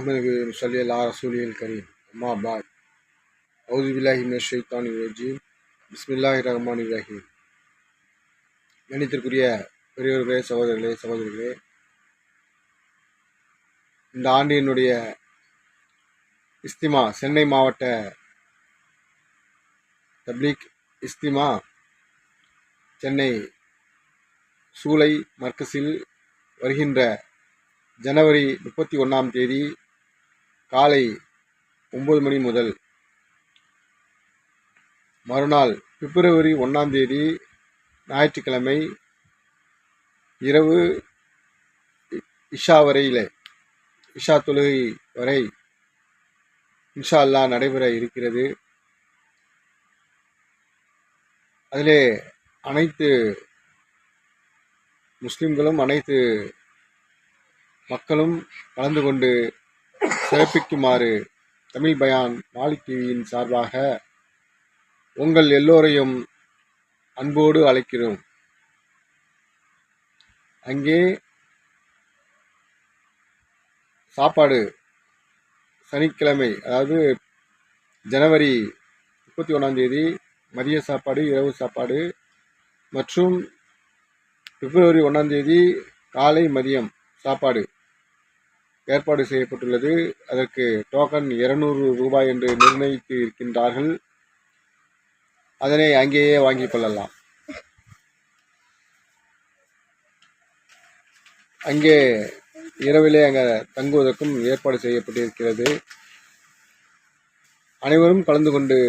நஹ்மதுஹு வ நுஸல்லி அலா ரசூலில் கரீம். அம்மா பாத். அஊது பில்லாஹி மினஷ் ஷைத்தானிர் ரஜீம். பிஸ்மில்லாஹிர் ரஹ்மானிர் ரஹீம். கணித்திற்குரிய பெரியவர்களே, சகோதரர்களே, சகோதரிகளே, இந்த ஆண்டு என்னுடைய இஸ்திமா சென்னை மாவட்ட தப்லீக் இஸ்திமா சென்னை சூலை மர்கஸில் வருகின்ற ஜனவரி 31ஆம் தேதி காலை 9 மணி முதல் மறுநாள் பிப்ரவரி 1ஆம் தேதி ஞாயிற்றுக்கிழமை இரவு இஷா தொழுகை வரை இன்ஷா அல்லாஹ் நடைபெற இருக்கிறது. அதிலே அனைத்து முஸ்லிம்களும் அனைத்து மக்களும் கலந்து கொண்டு சிறப்பிக்குமாறு தமிழ் பயான் மாலிக் டிவியின் சார்பாக உங்கள் எல்லோரையும் அன்போடு அழைக்கிறோம். அங்கே சாப்பாடு சனிக்கிழமை, அதாவது ஜனவரி 31ஆம் தேதி மதிய சாப்பாடு, இரவு சாப்பாடு மற்றும் பிப்ரவரி 1ஆம் தேதி காலை மதியம் சாப்பாடு ஏற்பாடு செய்யப்பட்டுள்ளது. அதற்கு டோக்கன் 200 ரூபாய் என்று நிர்ணயித்து இருக்கின்றார்கள். அதனை அங்கேயே வாங்கிக் கொள்ளலாம். அங்கே இரவிலே அங்கே தங்குவதற்கும் ஏற்பாடு செய்யப்பட்டிருக்கிறது. அனைவரும் கலந்து கொண்டு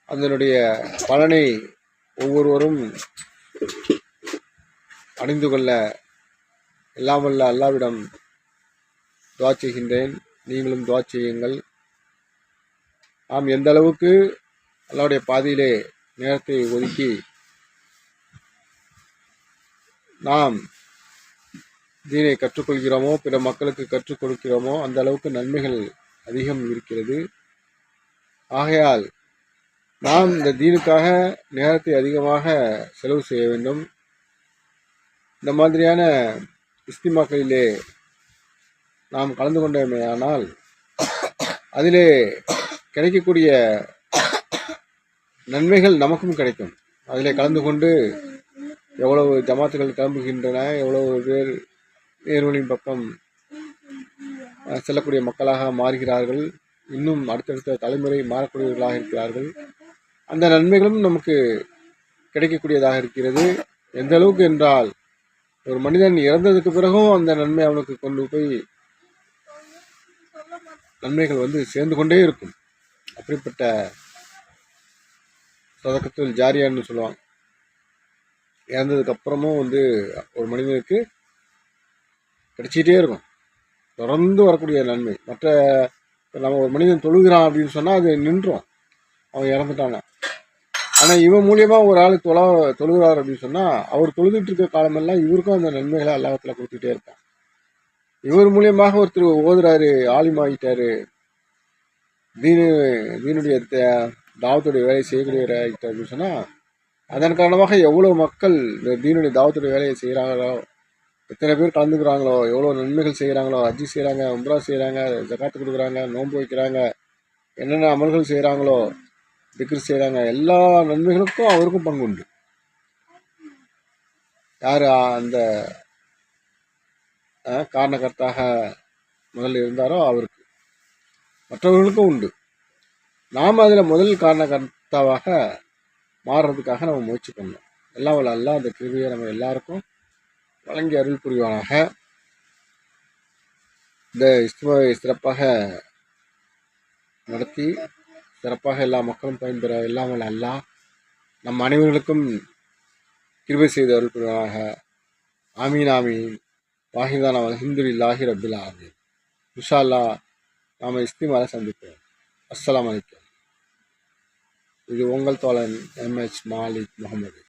அதனுடைய பலனை ஒவ்வொருவரும் அடைந்து கொள்ள எல்லாம் வல்ல அல்லாஹ்விடம் துஆ செய்கின்றேன். நீங்களும் துஆ செய்யுங்கள். நாம் எந்த அளவுக்கு அல்லாஹ்வுடைய பாதையிலே நேரத்தை ஒதுக்கி நாம் தீனை கற்றுக்கொள்கிறோமோ, பிற மக்களுக்கு கற்றுக் கொடுக்கிறோமோ, அந்த அளவுக்கு நன்மைகள் அதிகம் இருக்கிறது. ஆகையால் நாம் இந்த தீனுக்காக நேரத்தை அதிகமாக செலவு செய்ய வேண்டும். இந்த மாதிரியான இஸ்திமாக்களிலே நாம் கலந்து கொண்டோமேயானால் அதிலே கிடைக்கக்கூடிய நன்மைகள் நமக்கும் கிடைக்கும். அதிலே கலந்து கொண்டு எவ்வளவு ஜமாத்துகள் கிளம்புகின்றன, எவ்வளவு பேர் நேர்வழியின் பக்கம் செல்லக்கூடிய மக்களாக மாறுகிறார்கள். இன்னும் அடுத்தடுத்த தலைமுறை மாறக்கூடியவர்களாக இருக்கிறார்கள். அந்த நன்மைகளும் நமக்கு கிடைக்கக்கூடியதாக இருக்கிறது. எந்த அளவுக்கு என்றால், ஒரு மனிதன் இறந்ததுக்கு பிறகும் அந்த நன்மை அவனுக்கு கொண்டு போய் நன்மைகள் சேர்ந்து கொண்டே இருக்கும். அப்படிப்பட்ட சதகத்துல் ஜாரியான்னு சொல்லுவாங்க. இறந்ததுக்கு அப்புறமும் ஒரு மனிதனுக்கு கிடைச்சிட்டே இருக்கும், தொடர்ந்து வரக்கூடிய நன்மை. மற்ற நம்ம ஒரு மனிதன் தொழுகிறான் அப்படின்னு சொன்னால் அது நின்றோம், அவன் இறந்துட்டாங்க. ஆனால் இவன் மூலியமாக ஒரு ஆள் தொழுகிறார் அப்படின்னு சொன்னால் அவர் தொழுதுட்டு இருக்க காலமெல்லாம் இவருக்கும் அந்த நன்மைகளை அல்லாஹ்வுத்தாலா கொடுத்துட்டே இருப்பான். இவர் மூலியமாக ஒருத்தர் ஓதுறாரு, ஆலிமாகிட்டாரு, தீனுடைய தாவத்துடைய வேலையை செய்யக்கூடியவராகிட்டார் அப்படின்னு சொன்னால் அதன் காரணமாக எவ்வளோ மக்கள் இந்த தீனுடைய தாவத்துடைய வேலையை செய்கிறாங்களோ, எத்தனை பேர் கலந்துக்கிறாங்களோ, எவ்வளோ நன்மைகள் செய்கிறாங்களோ, ஹஜ்ஜி செய்கிறாங்க, உம்ரா செய்கிறாங்க, ஜகாத்து கொடுக்குறாங்க, நோன்பு வைக்கிறாங்க, என்னென்ன அமல்கள் செய்கிறாங்களோ, திக்ர் செய்கிறாங்க, எல்லா நன்மைகளுக்கும் அவருக்கும் பங்கு உண்டு. யார் அந்த காரணகர்த்தாக முதல்ல இருந்தாரோ அவருக்கு, மற்றவர்களுக்கும் உண்டு. நாம் அதில் முதல் காரணகர்த்தாவாக மாறுறதுக்காக நம்ம முயற்சி பண்ணோம். எல்லாம் வல்ல அல்லாஹ் அந்த கிருபையை நம்ம எல்லாருக்கும் வழங்கி அருள் புரிவானாக. இந்த இஸ்திமாவை சிறப்பாக நடத்தி சிறப்பாக எல்லா மக்களும் பயன்பெற எல்லாம் வல்ல அல்லாஹ் நம் அனைவர்களுக்கும் கிருபை செய்து அருள் புரிவானாக. ஆமீன் ஆமீன். வாஹிதானா அல்ஹம்துலில்லாஹி ரப்பில் ஆலமீன். இன்ஷா அல்லாஹ் நாம் இஸ்திமாவை சந்திப்போம். அஸ்ஸலாமு அலைக்கும். இது உங்கள் தோழன் MH மாலிக் முகமது.